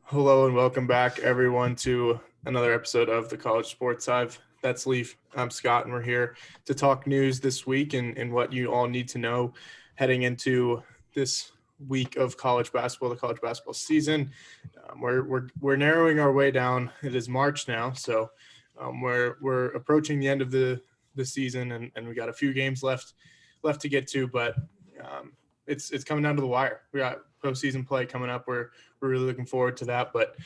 Hello and welcome back, everyone, to another episode of the College Sports Hive. That's Leaf. I'm Scott, and we're here to talk news this week and what you all need to know heading into this week of college basketball, the college basketball season. We're narrowing our way down. It is March now, so we're approaching the end of the season, and we got a few games left to get to, but it's coming down to the wire. We got postseason play coming up. We're really looking forward to that. But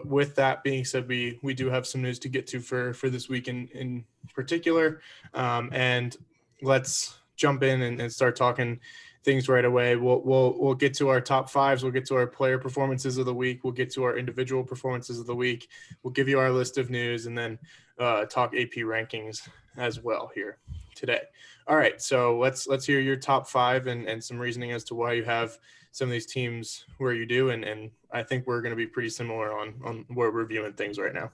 with that being said, we do have some news to get to for this week in particular. And let's jump in and start talking things right away. We'll get to our top fives. We'll get to our player performances of the week. We'll get to our individual performances of the week. We'll give you our list of news and then talk AP rankings as well here today. All right, so let's hear your top five and some reasoning as to why you have some of these teams where you do, and I think we're going to be pretty similar on where we're viewing things right now.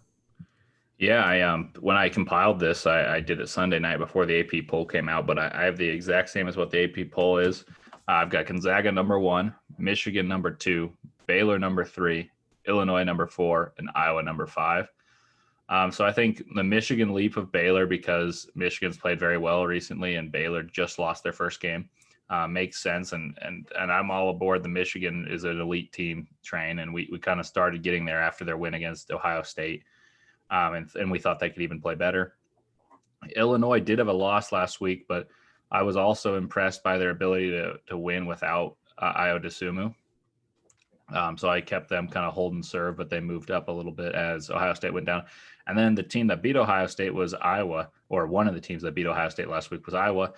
Yeah, I when I compiled this, I did it Sunday night before the AP poll came out, but I have the exact same as what the AP poll is. I've got Gonzaga number 1, Michigan number 2, Baylor number 3, Illinois number 4, and Iowa number 5. So I think the Michigan leap of Baylor, because Michigan's played very well recently and Baylor just lost their first game, makes sense. And I'm all aboard the Michigan is an elite team train, and we kind of started getting there after their win against Ohio State. And we thought they could even play better. Illinois did have a loss last week, but I was also impressed by their ability to win without Ayo Dosunmu. So I kept them kind of hold and serve, but they moved up a little bit as Ohio State went down. And then the team that beat Ohio State was Iowa, or one of the teams that beat Ohio State last week was Iowa.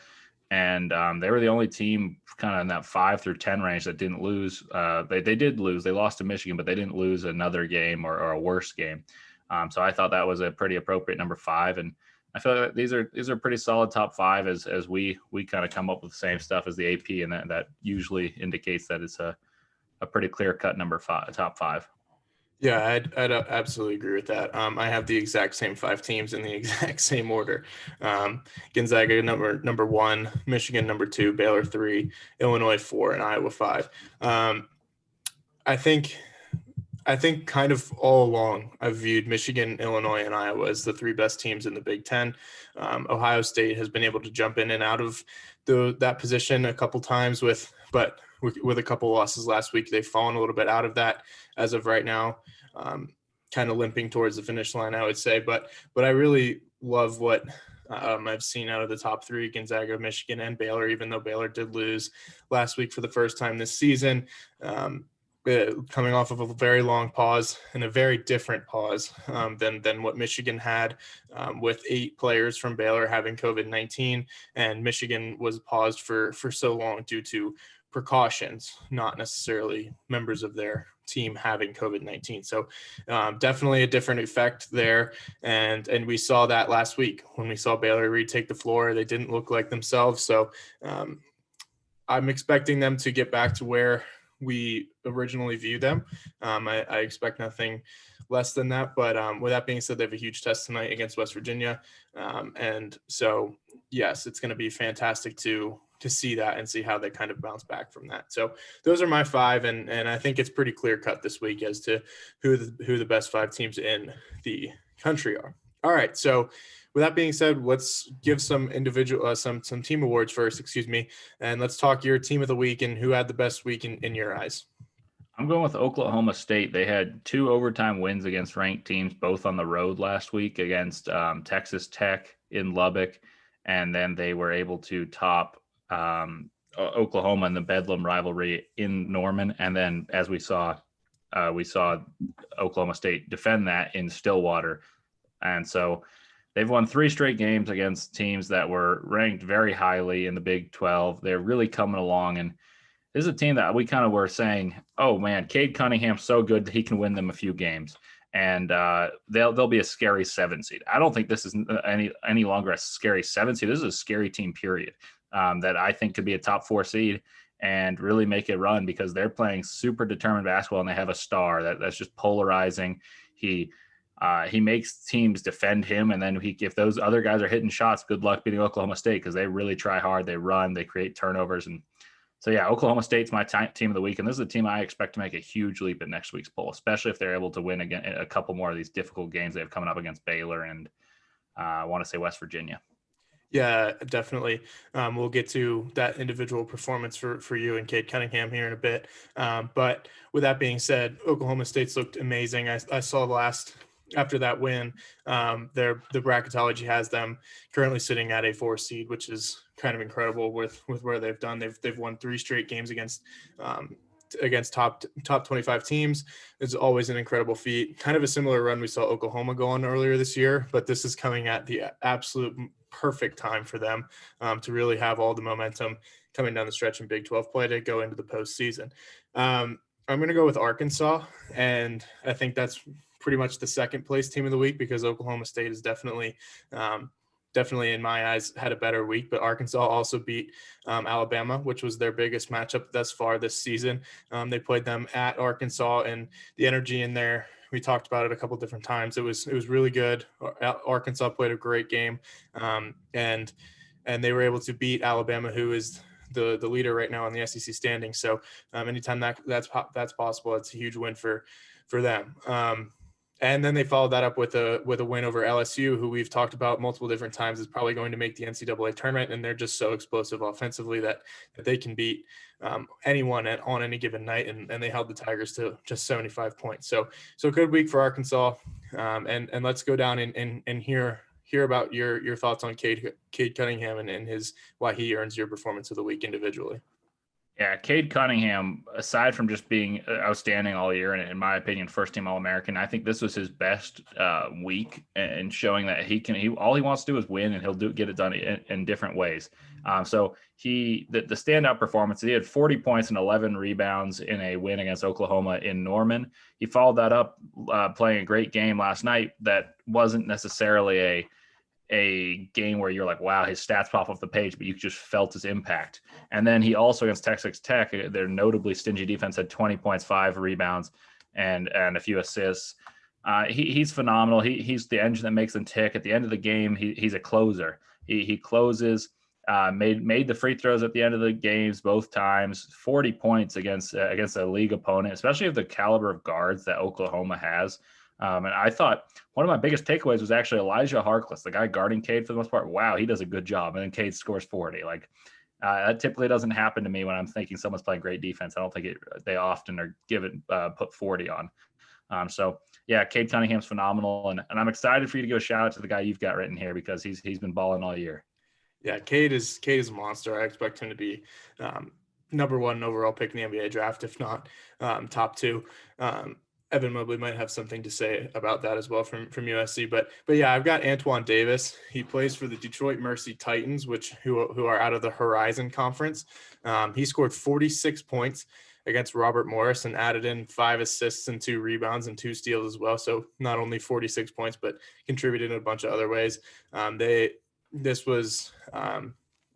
And they were the only team kind of in that 5 through 10 range that didn't lose. They did lose. They lost to Michigan, but they didn't lose another game or a worse game. So I thought that was a pretty appropriate number 5. And I feel like these are pretty solid top 5 as we kind of come up with the same stuff as the AP, and that usually indicates that it's a pretty clear-cut number 5, top 5. Yeah, I'd absolutely agree with that. I have the exact same 5 teams in the exact same order. Gonzaga number 1, Michigan number 2, Baylor 3, Illinois 4, and Iowa 5. I think kind of all along I've viewed Michigan, Illinois, and Iowa as the 3 best teams in the Big Ten. Ohio State has been able to jump in and out of that position a couple times with a couple losses last week. They've fallen a little bit out of that as of right now, kind of limping towards the finish line, I would say. But I really love what I've seen out of the top 3, Gonzaga, Michigan, and Baylor, even though Baylor did lose last week for the first time this season. Coming off of a very long pause and a very different pause than what Michigan had, with 8 players from Baylor having COVID-19, and Michigan was paused for so long due to precautions, not necessarily members of their team having COVID-19. So definitely a different effect there. And we saw that last week when we saw Baylor retake the floor. They didn't look like themselves. So I'm expecting them to get back to where we originally viewed them. I expect nothing less than that. But with that being said, they have a huge test tonight against West Virginia. And so, yes, it's going to be fantastic to see that and see how they kind of bounce back from that. So those are my 5. And I think it's pretty clear cut this week as to who the best 5 teams in the country are. All right. So with that being said, let's give some individual, some team awards first, and let's talk your team of the week and who had the best week in your eyes. I'm going with Oklahoma State. They had 2 overtime wins against ranked teams, both on the road last week against Texas Tech in Lubbock, and then they were able to top Oklahoma in the Bedlam rivalry in Norman. And then, as we saw Oklahoma State defend that in Stillwater. And so they've won 3 straight games against teams that were ranked very highly in the Big 12. They're really coming along. And this is a team that we kind of were saying, oh, man, Cade Cunningham's so good that he can win them a few games. And they'll be a scary 7 seed. I don't think this is any longer a scary 7 seed. This is a scary team, period, that I think could be a top 4 seed and really make it run, because they're playing super determined basketball and they have a star that's just polarizing. He makes teams defend him, and then if those other guys are hitting shots, good luck beating Oklahoma State, because they really try hard. They run, they create turnovers, and So yeah, Oklahoma State's my team of the week, and this is a team I expect to make a huge leap in next week's poll, especially if they're able to win again a couple more of these difficult games they have coming up against Baylor and I want to say West Virginia. Yeah, definitely. We'll get to that individual performance for you and Cade Cunningham here in a bit. But with that being said, Oklahoma State's looked amazing. I saw after that win, the bracketology has them currently sitting at a 4 seed, which is kind of incredible with where they've done. They've won 3 straight games against top 25 teams. It's always an incredible feat. Kind of a similar run we saw Oklahoma go on earlier this year, but this is coming at the absolute perfect time for them to really have all the momentum coming down the stretch in Big 12 play to go into the postseason. I'm going to go with Arkansas, and I think that's pretty much the second place team of the week because Oklahoma State is definitely in my eyes had a better week, but Arkansas also beat Alabama, which was their biggest matchup thus far this season. They played them at Arkansas, and the energy in there, we talked about it a couple different times. It was really good. Arkansas played a great game, and they were able to beat Alabama, who is the leader right now in the SEC standing. So anytime that's possible, it's a huge win for them. And then they followed that up with a win over LSU, who we've talked about multiple different times is probably going to make the NCAA tournament, and they're just so explosive offensively that they can beat anyone on any given night, and they held the Tigers to just 75 points. So good week for Arkansas, and let's go down and hear about your thoughts on Cade Cunningham and why he earns your performance of the week individually. Yeah, Cade Cunningham, aside from just being outstanding all year, and in my opinion, first team All-American, I think this was his best week and showing that all he wants to do is win, and he'll get it done in different ways. So the standout performance, he had 40 points and 11 rebounds in a win against Oklahoma in Norman. He followed that up playing a great game last night that wasn't necessarily a game where you're like, wow, his stats pop off the page, but you just felt his impact. And then he also against Texas Tech, their notably stingy defense, had 20 points, 5 rebounds, and a few assists. He's phenomenal. He's the engine that makes them tick. At the end of the game, he's a closer. He closes. Made the free throws at the end of the games both times. 40 points against a league opponent, especially of the caliber of guards that Oklahoma has. And I thought one of my biggest takeaways was actually Elijah Harkless, the guy guarding Cade for the most part. Wow, he does a good job. And then Cade scores 40. That typically doesn't happen to me when I'm thinking someone's playing great defense. I don't think they often are put 40 on. So yeah, Cade Cunningham's phenomenal, and I'm excited for you to give a shout out to the guy you've got written here because he's been balling all year. Yeah, Cade is a monster. I expect him to be number 1 overall pick in the NBA draft, if not top 2. Evan Mobley might have something to say about that as well from USC. But yeah, I've got Antoine Davis. He plays for the Detroit Mercy Titans, who are out of the Horizon Conference. He scored 46 points against Robert Morris and added in 5 assists and 2 rebounds and 2 steals as well. So not only 46 points, but contributed in a bunch of other ways. This was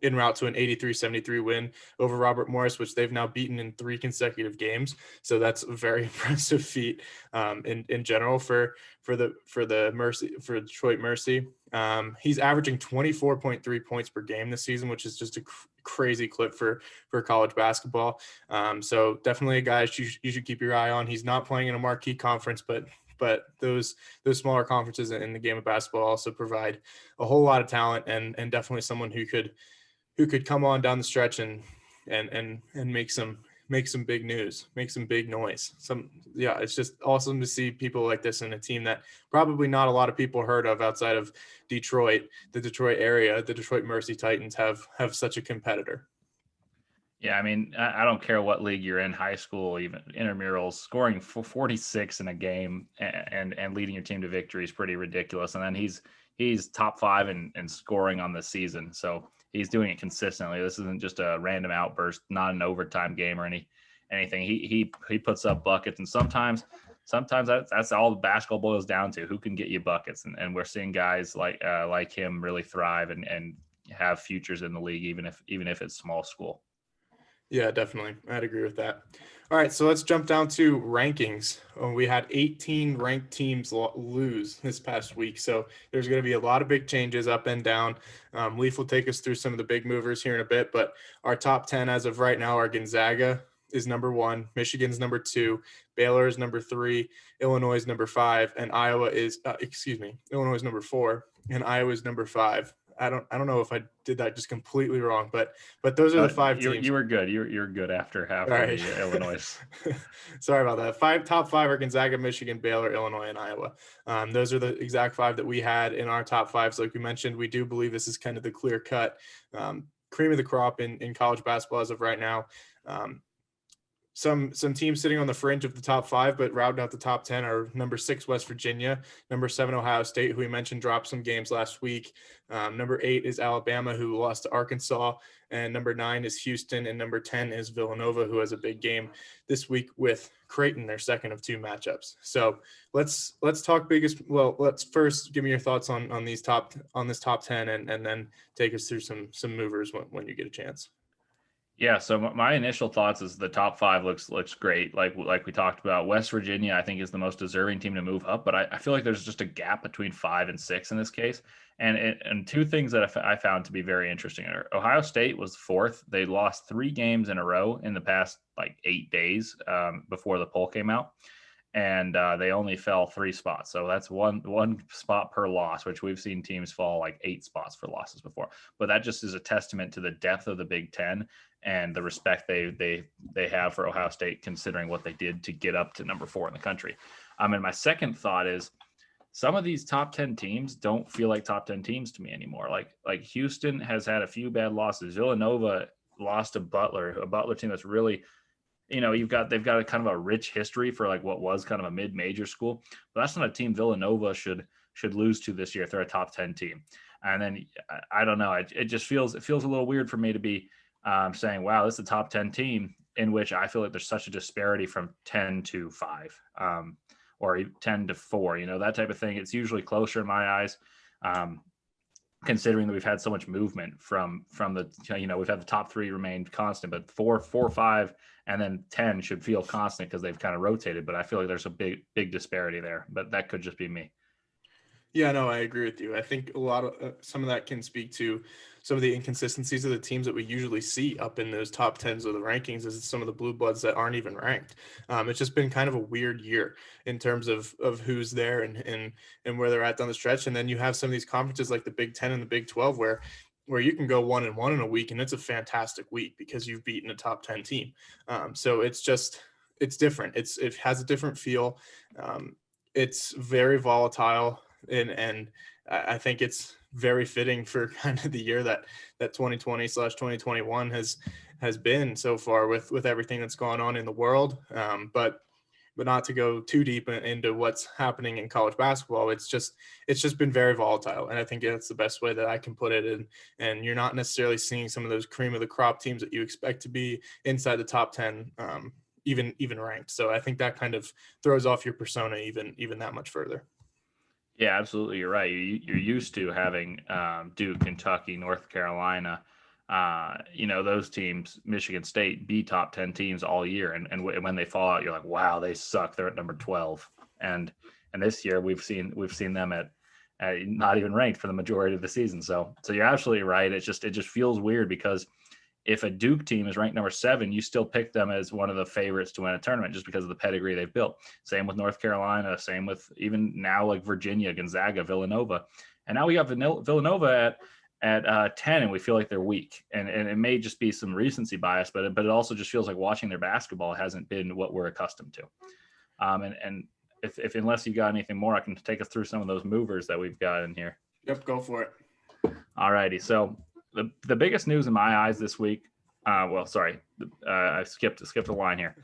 en route to an 83-73 win over Robert Morris, which they've now beaten in 3 consecutive games. So that's a very impressive feat in general for Detroit Mercy. He's averaging 24.3 points per game this season, which is just a crazy clip for college basketball. So definitely a guy you should keep your eye on. He's not playing in a marquee conference, but those smaller conferences in the game of basketball also provide a whole lot of talent and definitely someone who could come on down the stretch and make some big news, make some big noise. It's just awesome to see people like this in a team that probably not a lot of people heard of outside of Detroit, the Detroit area. The Detroit Mercy Titans have such a competitor. Yeah, I mean, I don't care what league you're in, high school, even intramurals, scoring 46 in a game and leading your team to victory is pretty ridiculous. And then he's top 5 in scoring on the season. So he's doing it consistently. This isn't just a random outburst, not an overtime game or anything. He puts up buckets, and sometimes that's all the basketball boils down to: who can get you buckets. And we're seeing guys like him really thrive and have futures in the league, even if it's small school. Yeah, definitely. I'd agree with that. All right, so let's jump down to rankings. We had 18 ranked teams lose this past week, so there's going to be a lot of big changes up and down. Leaf will take us through some of the big movers here in a bit, but our top 10 as of right now are Gonzaga is number 1, Michigan's number 2, Baylor is number 3, Illinois is number 5, and Iowa is Illinois is number 4, and Iowa is number 5. I don't know if I did that just completely wrong, but those are the 5 teams. You were good. You're good after All right. the Illinois. Sorry about that. Top five are Gonzaga, Michigan, Baylor, Illinois, and Iowa. Those are the exact 5 that we had in our top 5. So like we mentioned, we do believe this is kind of the clear cut cream of the crop in college basketball as of right now. Some teams sitting on the fringe of the top 5, but rounding out the top 10 are number 6, West Virginia, number 7, Ohio State, who we mentioned dropped some games last week. Number 8 is Alabama, who lost to Arkansas, and number 9 is Houston, and number 10 is Villanova, who has a big game this week with Creighton, their second of 2 matchups. So let's talk biggest. Well, let's first give me your thoughts on this top 10, and then take us through some movers when you get a chance. Yeah, so my initial thoughts is the top 5 looks great. Like we talked about, West Virginia, I think, is the most deserving team to move up, but I feel like there's just a gap between 5 and 6 in this case. And 2 things that I found to be very interesting are Ohio State was 4th. They lost 3 games in a row in the past 8 days before the poll came out. And they only fell 3 spots. So that's one spot per loss, which we've seen teams fall 8 spots for losses before. But that just is a testament to the depth of the Big Ten and the respect they have for Ohio State, considering what they did to get up to number 4 in the country. And my second thought is some of these top 10 teams don't feel like top 10 teams to me anymore. Like Houston has had a few bad losses. Villanova lost to a Butler team that's really, they've got a kind of a rich history for what was kind of a mid-major school, but that's not a team Villanova should lose to this year if they're a top 10 team. And then I don't know, it feels a little weird for me to be saying, wow, this is a top 10 team in which I feel like there's such a disparity from 10 to 5 or 10 to 4, that type of thing. It's usually closer in my eyes. Considering that we've had so much movement from the, we've had the top 3 remained constant, but 4, 5, and then 10 should feel constant because they've kind of rotated. But I feel like there's a big disparity there, but that could just be me. Yeah, no, I agree with you. I think a lot of some of that can speak to some of the inconsistencies of the teams that we usually see up in those top 10s of the rankings is some of the blue bloods that aren't even ranked. It's just been kind of a weird year in terms of who's there and where they're at down the stretch. And then you have some of these conferences like the Big 10 and the Big 12 where you can go 1-1 in a week and it's a fantastic week because you've beaten a top 10 team. So it's different. It has a different feel. It's very volatile. And I think it's very fitting for kind of the year that 2020/2021 has been so far with everything that's gone on in the world. But not to go too deep into what's happening in college basketball. It's just been very volatile. And I think that's the best way that I can put it. And you're not necessarily seeing some of those cream of the crop teams that you expect to be inside the top 10, even ranked. So I think that kind of throws off your persona even that much further. Yeah, absolutely. You're right. You're used to having Duke, Kentucky, North Carolina, those teams, Michigan State, be top 10 teams all year. And when they fall out, you're like, wow, they suck. They're at number 12. And this year we've seen them at not even ranked for the majority of the season. So you're absolutely right. It just feels weird because if a Duke team is ranked number 7, you still pick them as one of the favorites to win a tournament just because of the pedigree they've built. Same with North Carolina, same with even now Virginia, Gonzaga, Villanova. And now we got Villanova at 10 and we feel like they're weak. And it may just be some recency bias, but it also just feels like watching their basketball hasn't been what we're accustomed to. And if unless you got anything more, I can take us through some of those movers that we've got in here. Yep, go for it. All righty. So the biggest news in my eyes this week, I skipped a line here.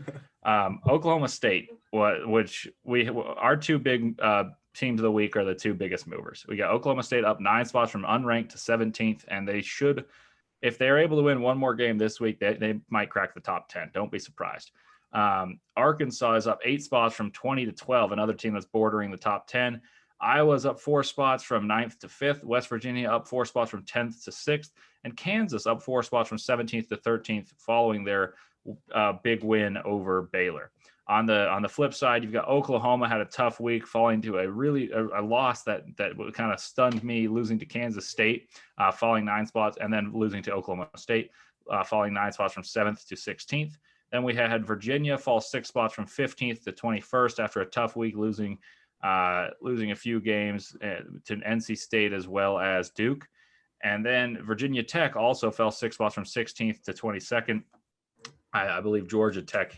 Oklahoma State, which our 2 big teams of the week are the 2 biggest movers. We got Oklahoma State up 9 spots from unranked to 17th, and they should, if they're able to win one more game this week, they might crack the top 10. Don't be surprised. Arkansas is up 8 spots from 20 to 12, another team that's bordering the top 10. Iowa's up 4 spots from 9th to 5th. West Virginia up 4 spots from 10th to 6th. And Kansas up 4 spots from 17th to 13th following their big win over Baylor. On the flip side, you've got Oklahoma had a tough week, falling to a loss that kind of stunned me, losing to Kansas State, falling 9 spots, and then losing to Oklahoma State, falling 9 spots from 7th to 16th. Then we had Virginia fall 6 spots from 15th to 21st after a tough week, losing a few games to NC State as well as Duke. And then Virginia Tech also fell 6 spots from 16th to 22nd. I believe Georgia Tech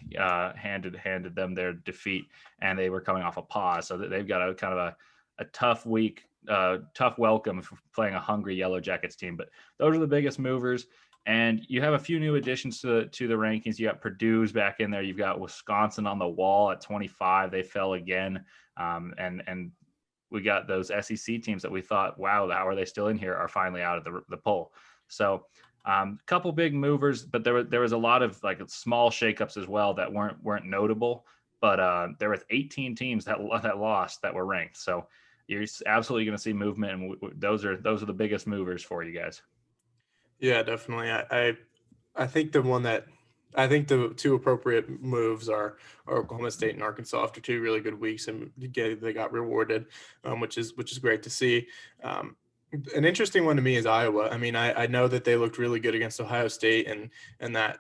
handed them their defeat, and they were coming off a pause. So they've got a kind of a tough week, tough welcome for playing a hungry Yellow Jackets team. But those are the biggest movers. And you have a few new additions to the rankings. You got Purdue's back in there. You've got Wisconsin on the wall at 25. They fell again. And we got those SEC teams that we thought, wow, how are they still in here, are finally out of the poll. So a couple big movers, but there was a lot of like small shakeups as well that weren't notable. But there was 18 teams that lost that were ranked. So you're absolutely going to see movement, and those are the biggest movers for you guys. Yeah, definitely. I think the two appropriate moves are Oklahoma State and Arkansas after 2 really good weeks, and they got rewarded, which is great to see. An interesting one to me is Iowa. I mean, I know that they looked really good against Ohio State, and that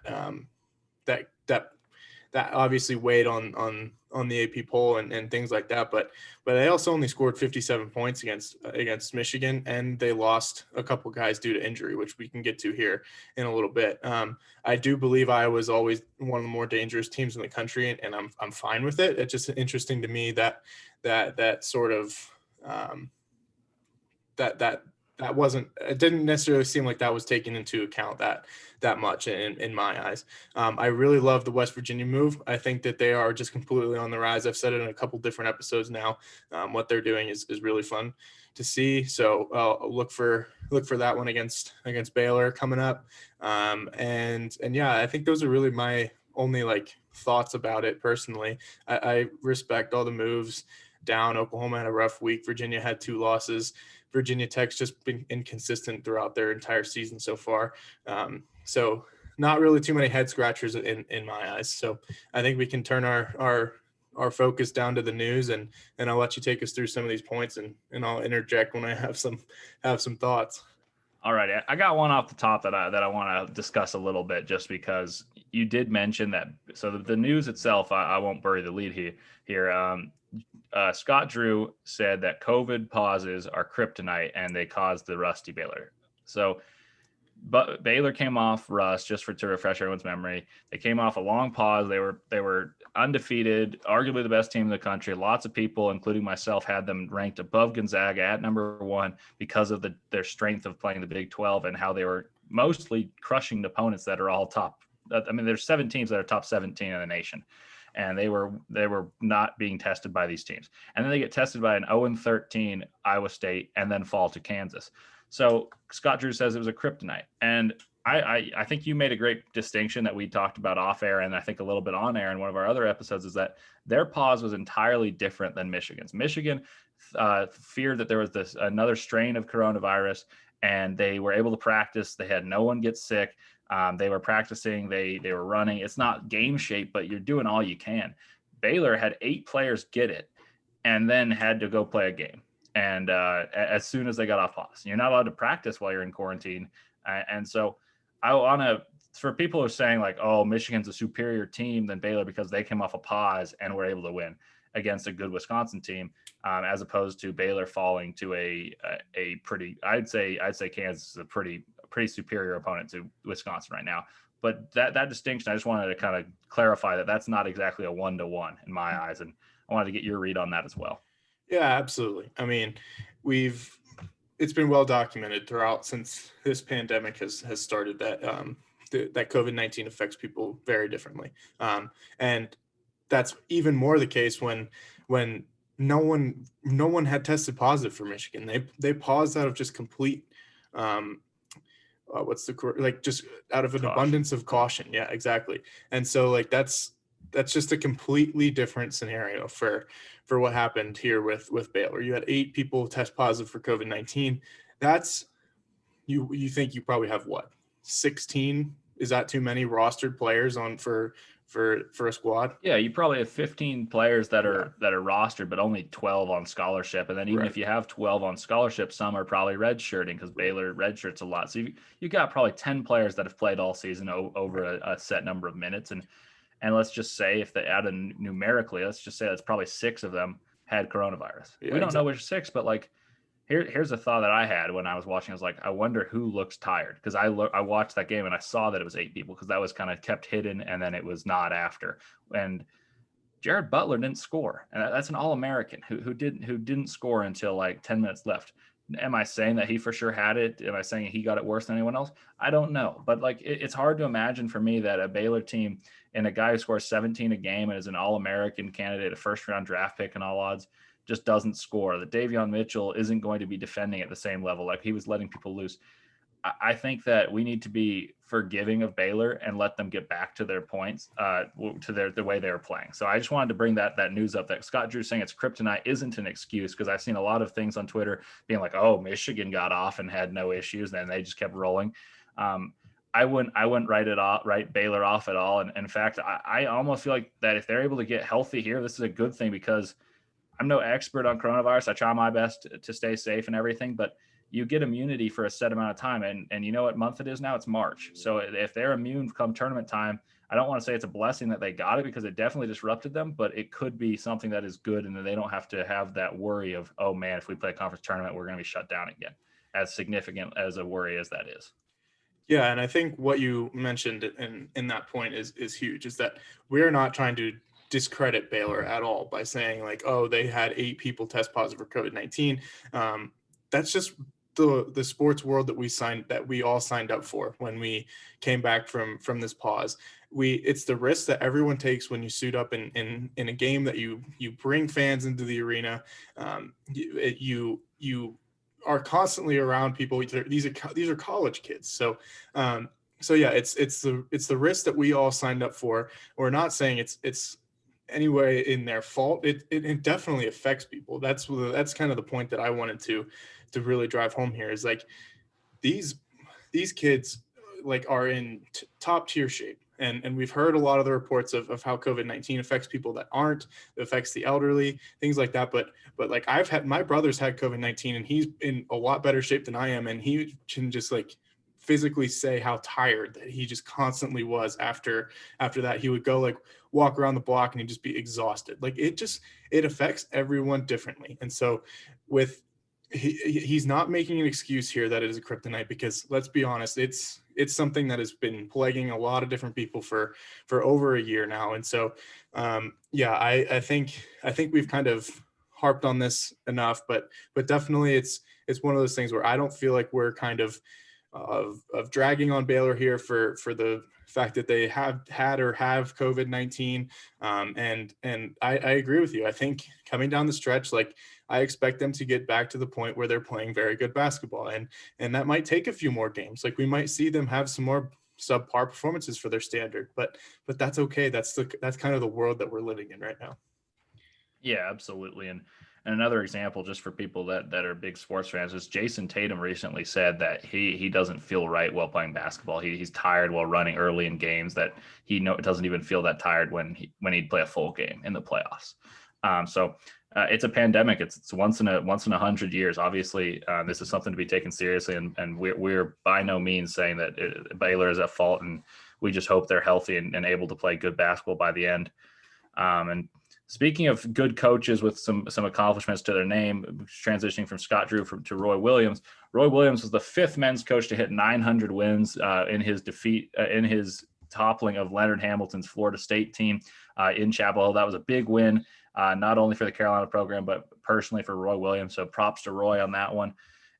obviously weighed on the AP poll and things like that. But they also only scored 57 points against Michigan, and they lost a couple guys due to injury, which we can get to here in a little bit. I do believe Iowa is always one of the more dangerous teams in the country, and I'm fine with it. It's just interesting to me that sort of that wasn't, it didn't necessarily seem like that was taken into account that much in my eyes. I really love the West Virginia move. I think that they are just completely on the rise. I've said it in a couple different episodes now. What they're doing is really fun to see. So look for that one against Baylor coming up. And yeah, I think those are really my only like thoughts about it personally. I respect all the moves down. Oklahoma had a rough week. Virginia had 2 losses. Virginia Tech's just been inconsistent throughout their entire season so far. So not really too many head scratchers in my eyes. So I think we can turn our focus down to the news, and I'll let you take us through some of these points, and I'll interject when I have some thoughts. All right, I got one off the top that I want to discuss a little bit, just because you did mention that. So the news itself, I won't bury the lead here. Scott Drew said that COVID pauses are kryptonite and they caused the rusty Baylor. So, but Baylor came off rust, just to refresh everyone's memory. They came off a long pause. They were undefeated, arguably the best team in the country. Lots of people, including myself, had them ranked above Gonzaga at number 1 because of their strength of playing the Big 12 and how they were mostly crushing opponents that are all top. I mean, there's 7 teams that are top 17 in the nation. And they were not being tested by these teams. And then they get tested by an 0-13 Iowa State and then fall to Kansas. So Scott Drew says it was a kryptonite. And I think you made a great distinction that we talked about off air, and I think a little bit on air in one of our other episodes, is that their pause was entirely different than Michigan's. Michigan feared that there was another strain of coronavirus, and they were able to practice. They had no one get sick. They were practicing, they were running. It's not game shape, but you're doing all you can. Baylor had 8 players get it and then had to go play a game. And as soon as they got off pause, you're not allowed to practice while you're in quarantine. And so I want to, for people who are saying like, oh, Michigan's a superior team than Baylor because they came off a pause and were able to win against a good Wisconsin team, as opposed to Baylor falling to a pretty, I'd say Kansas is a pretty superior opponent to Wisconsin right now. But that distinction, I just wanted to kind of clarify that that's not exactly a 1-to-1 in my eyes. And I wanted to get your read on that as well. Yeah, absolutely. I mean, it's been well documented throughout since this pandemic has started that that COVID-19 affects people very differently. And that's even more the case when no one had tested positive for Michigan. They paused out of just complete just out of an abundance of caution. Yeah, exactly. And so like that's just a completely different scenario for for what happened here with Baylor. You had 8 people test positive for COVID-19. That's you think you probably have what, 16? Is that too many rostered players on for a squad? Yeah, you probably have 15 players that are rostered, but only 12 on scholarship. And then even if you have 12 on scholarship, some are probably redshirting because Baylor redshirts a lot. So you got probably 10 players that have played all season over a set number of minutes. And let's just say if they add numerically, let's just say that's probably 6 of them had coronavirus. Yeah, we don't know which 6, but like here's a thought that I had when I was watching. I was like, I wonder who looks tired, because I watched that game and I saw that it was 8 people, because that was kind of kept hidden, and then it was not after. And Jared Butler didn't score, and that's an All-American who didn't score until like 10 minutes left. Am I saying that he for sure had it? Am I saying he got it worse than anyone else? I don't know, but like it's hard to imagine for me that a Baylor team and a guy who scores 17 a game and is an All-American candidate, a first-round draft pick in all odds, just doesn't score. That Davion Mitchell isn't going to be defending at the same level. Like, he was letting people loose. I think that we need to be forgiving of Baylor and let them get back to their points, to the way they were playing. So I just wanted to bring that news up, that Scott Drew saying it's kryptonite isn't an excuse, because I've seen a lot of things on Twitter being like, oh, Michigan got off and had no issues, and they just kept rolling. I wouldn't write Baylor off at all. And in fact, I almost feel like that if they're able to get healthy here, this is a good thing, because I'm no expert on coronavirus. I try my best to stay safe and everything, but you get immunity for a set amount of time. And you know what month it is now? It's March. So if they're immune come tournament time, I don't want to say it's a blessing that they got it, because it definitely disrupted them, but it could be something that is good, and that they don't have to have that worry of, oh man, if we play a conference tournament, we're going to be shut down again, as significant as a worry as that is. Yeah, and I think what you mentioned in that point is huge, is that we're not trying to discredit Baylor at all by saying like, oh, they had 8 people test positive for COVID-19. That's just the sports world that we all signed up for when we came back from this pause. It's the risk that everyone takes when you suit up in a game that you bring fans into the arena. You are constantly around people. These are college kids. So yeah, it's the risk that we all signed up for. We're not saying it's anyway in their fault. It definitely affects people. That's kind of the point that I wanted to really drive home here, is like these kids like are in top tier shape. And we've heard a lot of the reports of how COVID-19 affects people that aren't, it affects the elderly, things like that. But like my brother's had COVID-19 and he's in a lot better shape than I am. And he can just like physically say how tired that he just constantly was after that. He would go like walk around the block and he'd just be exhausted. Like it affects everyone differently. And so he's not making an excuse here that it is a kryptonite, because let's be honest, it's something that has been plaguing a lot of different people for over a year now. And so, yeah, I think we've kind of harped on this enough, but definitely it's one of those things where I don't feel like we're kind of dragging on Baylor here for the fact that they have had or have COVID-19. And I agree with you. I think coming down the stretch, like I expect them to get back to the point where they're playing very good basketball, and that might take a few more games. Like we might see them have some more subpar performances for their standard, but that's okay. That's kind of the world that we're living in right now. Yeah, absolutely. And another example, just for people that are big sports fans, is Jason Tatum recently said that he doesn't feel right while playing basketball. He's tired while running early in games, that he doesn't even feel that tired when he'd play a full game in the playoffs. So it's a pandemic. It's once in 100 years. Obviously, this is something to be taken seriously, and we're by no means saying that Baylor is at fault, and we just hope they're healthy and able to play good basketball by the end. And speaking of good coaches with some accomplishments to their name, transitioning from Scott Drew to Roy Williams. Roy Williams was the 5th men's coach to hit 900 wins in his toppling of Leonard Hamilton's Florida State team in Chapel Hill. That was a big win, not only for the Carolina program, but personally for Roy Williams. So props to Roy on that one.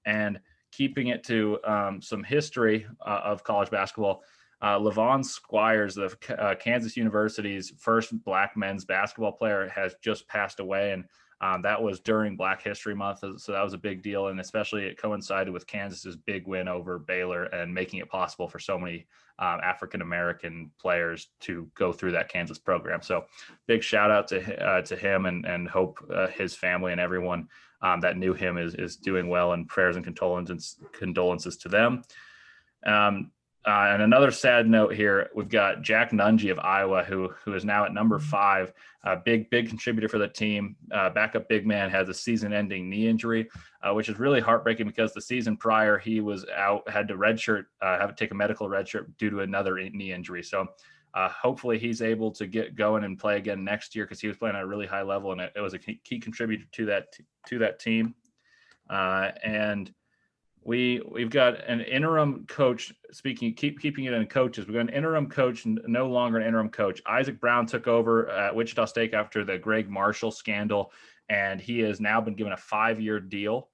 And keeping it to some history of college basketball, Levon Squires, the Kansas University's first Black men's basketball player, has just passed away. And That was during Black History Month, so that was a big deal, and especially it coincided with Kansas's big win over Baylor and making it possible for so many African-American players to go through that Kansas program. So big shout out to him, and hope his family and everyone that knew him is doing well, and prayers and condolences to them. And another sad note here, we've got Jack Nunge of Iowa, who is now at number 5, big contributor for the team. Backup big man has a season-ending knee injury, which is really heartbreaking because the season prior he was out, had to take a medical redshirt due to another knee injury. So hopefully he's able to get going and play again next year, because he was playing at a really high level, and it was a key contributor to that team. And we've got an interim coach. Keeping it in coaches, we've got an interim coach, no longer an interim coach. Isaac Brown took over at Wichita State after the Greg Marshall scandal, and he has now been given a 5-year deal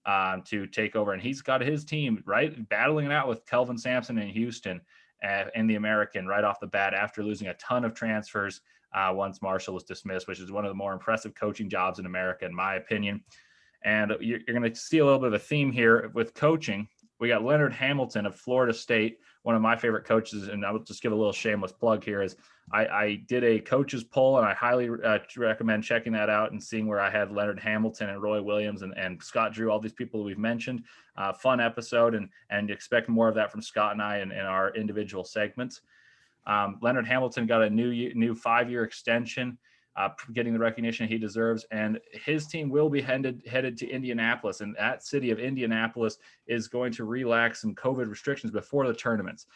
to take over. And he's got his team battling it out with Kelvin Sampson in Houston in the American right off the bat, after losing a ton of transfers once Marshall was dismissed, which is one of the more impressive coaching jobs in America, in my opinion. And you're going to see a little bit of a theme here with coaching. We got Leonard Hamilton of Florida State, one of my favorite coaches. And I will just give a little shameless plug here, is I did a coaches poll, and I highly recommend checking that out and seeing where I had Leonard Hamilton and Roy Williams and Scott Drew, all these people we've mentioned. Fun episode, and expect more of that from Scott and I in our individual segments. Leonard Hamilton got a new 5-year extension, getting the recognition he deserves, and his team will be headed to Indianapolis, and that city of Indianapolis is going to relax some COVID restrictions before the tournaments.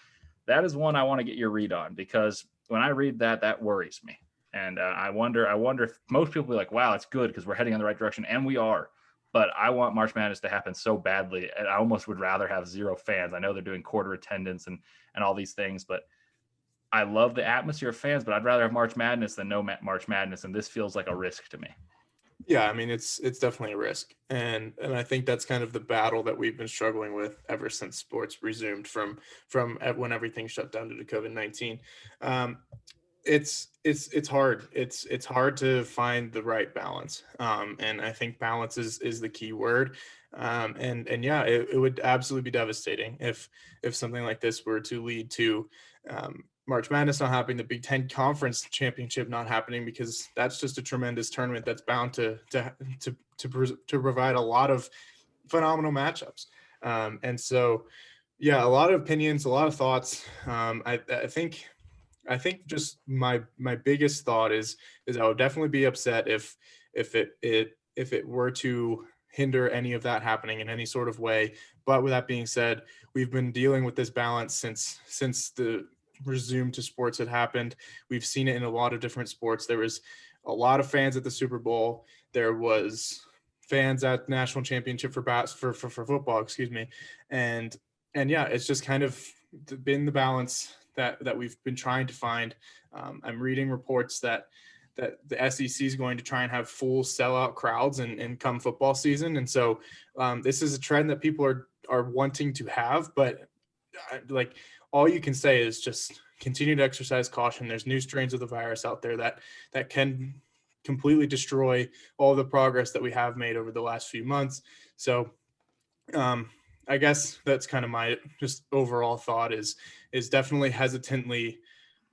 That is one I want to get your read on, because when I read that worries me, and I wonder if most people will be like, wow, it's good because we're heading in the right direction, and we are. But I want March Madness to happen so badly, and I almost would rather have 0 fans. I know they're doing quarter attendance and all these things, but I love the atmosphere of fans, but I'd rather have March Madness than no March Madness, and this feels like a risk to me. Yeah, I mean, it's definitely a risk, and I think that's kind of the battle that we've been struggling with ever since sports resumed from when everything shut down due to COVID-19. It's hard. It's hard to find the right balance, and I think balance is the key word. And yeah, it would absolutely be devastating if something like this were to lead to March Madness not happening, the Big Ten Conference Championship not happening, because that's just a tremendous tournament that's bound to provide a lot of phenomenal matchups. And so, yeah, a lot of opinions, a lot of thoughts. I think just my biggest thought is I would definitely be upset if it were to hinder any of that happening in any sort of way. But with that being said, we've been dealing with this balance since the resume to sports had happened. We've seen it in a lot of different sports. There was a lot of fans at the Super Bowl. There was fans at national championship for football, excuse me. And yeah, it's just kind of been the balance that we've been trying to find. I'm reading reports that the SEC is going to try and have full sellout crowds and come football season. And so this is a trend that people are wanting to have, but like, all you can say is just continue to exercise caution. There's new strains of the virus out there that can completely destroy all the progress that we have made over the last few months. So I guess that's kind of my just overall thought is definitely hesitantly,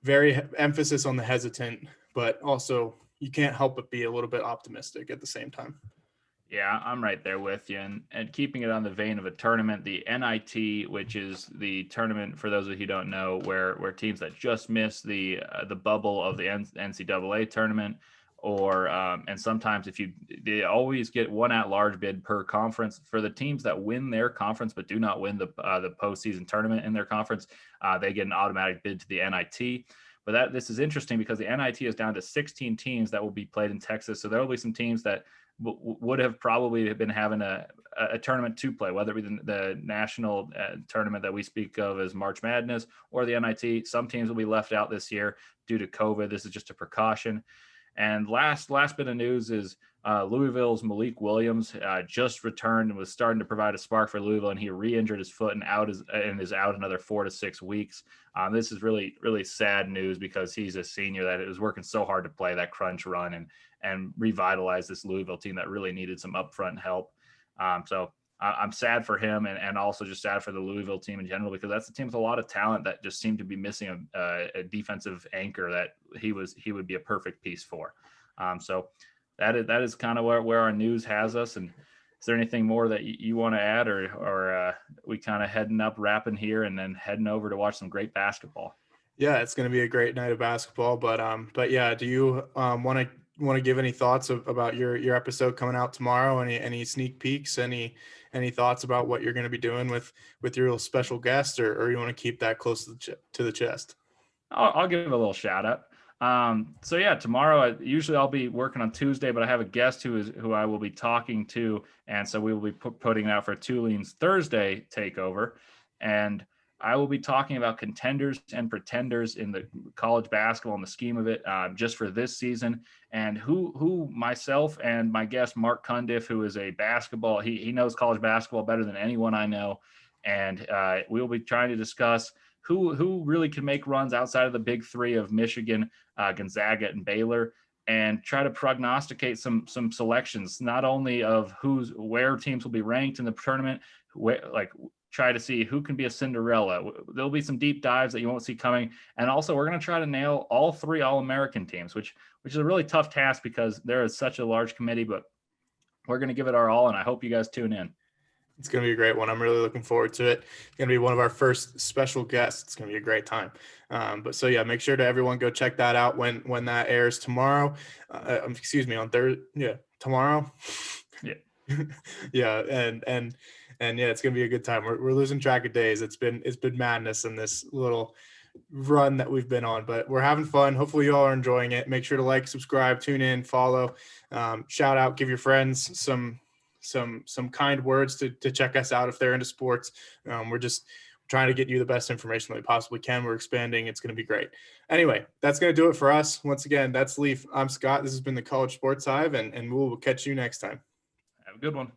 very emphasis on the hesitant, but also you can't help but be a little bit optimistic at the same time. Yeah, I'm right there with you. And keeping it on the vein of a tournament, the NIT, which is the tournament, for those of you who don't know, where teams that just missed the bubble of the NCAA tournament, or and sometimes they always get one at-large bid per conference. For the teams that win their conference but do not win the postseason tournament in their conference, they get an automatic bid to the NIT. But this is interesting because the NIT is down to 16 teams that will be played in Texas. So there will be some teams that would have probably been having a tournament to play, whether it be the national tournament that we speak of as March Madness or the NIT. Some teams will be left out this year due to COVID. This is just a precaution. And last bit of news is Louisville's Malik Williams just returned and was starting to provide a spark for Louisville, and he re-injured his foot and is out another 4 to 6 weeks. This is really, really sad news because he's a senior that was working so hard to play that crunch run and revitalize this Louisville team that really needed some upfront help. So I'm sad for him and also just sad for the Louisville team in general, because that's a team with a lot of talent that just seemed to be missing a defensive anchor that he would be a perfect piece for. So that is kind of where our news has us. And is there anything more that you want to add, or we kind of heading up, wrapping here, and then heading over to watch some great basketball? Yeah, it's going to be a great night of basketball. But yeah, do you want to give any thoughts about your episode coming out tomorrow? Any sneak peeks? Any thoughts about what you're going to be doing with your little special guest, or you want to keep that close to the chest? I'll give a little shout out. So yeah, tomorrow, usually I'll be working on Tuesday, but I have a guest who I will be talking to. And so we will be putting out for Tuline's Thursday takeover. And I will be talking about contenders and pretenders in the college basketball and the scheme of it, just for this season, and who myself and my guest, Mark Cundiff, who is a basketball, he knows college basketball better than anyone I know. And we will be trying to discuss who really can make runs outside of the big three of Michigan, Gonzaga, and Baylor, and try to prognosticate some selections, not only of where teams will be ranked in the tournament, try to see who can be a Cinderella. There'll be some deep dives that you won't see coming. And also we're going to try to nail all 3 All-American teams, which is a really tough task because there is such a large committee, but we're going to give it our all. And I hope you guys tune in. It's going to be a great one. I'm really looking forward to it. It's going to be one of our first special guests. It's going to be a great time. But so yeah, make sure to everyone go check that out when that airs tomorrow. Excuse me, on Thursday. Yeah, tomorrow. Yeah. Yeah, and yeah, it's going to be a good time. We're losing track of days. It's been madness in this little run that we've been on, but we're having fun. Hopefully you all are enjoying it. Make sure to like, subscribe, tune in, follow, shout out, give your friends some kind words to check us out if they're into sports. We're just trying to get you the best information that we possibly can. We're expanding. It's going to be great. Anyway, that's going to do it for us. Once again, that's Leaf. I'm Scott. This has been the College Sports Hive, and we'll catch you next time. Have a good one.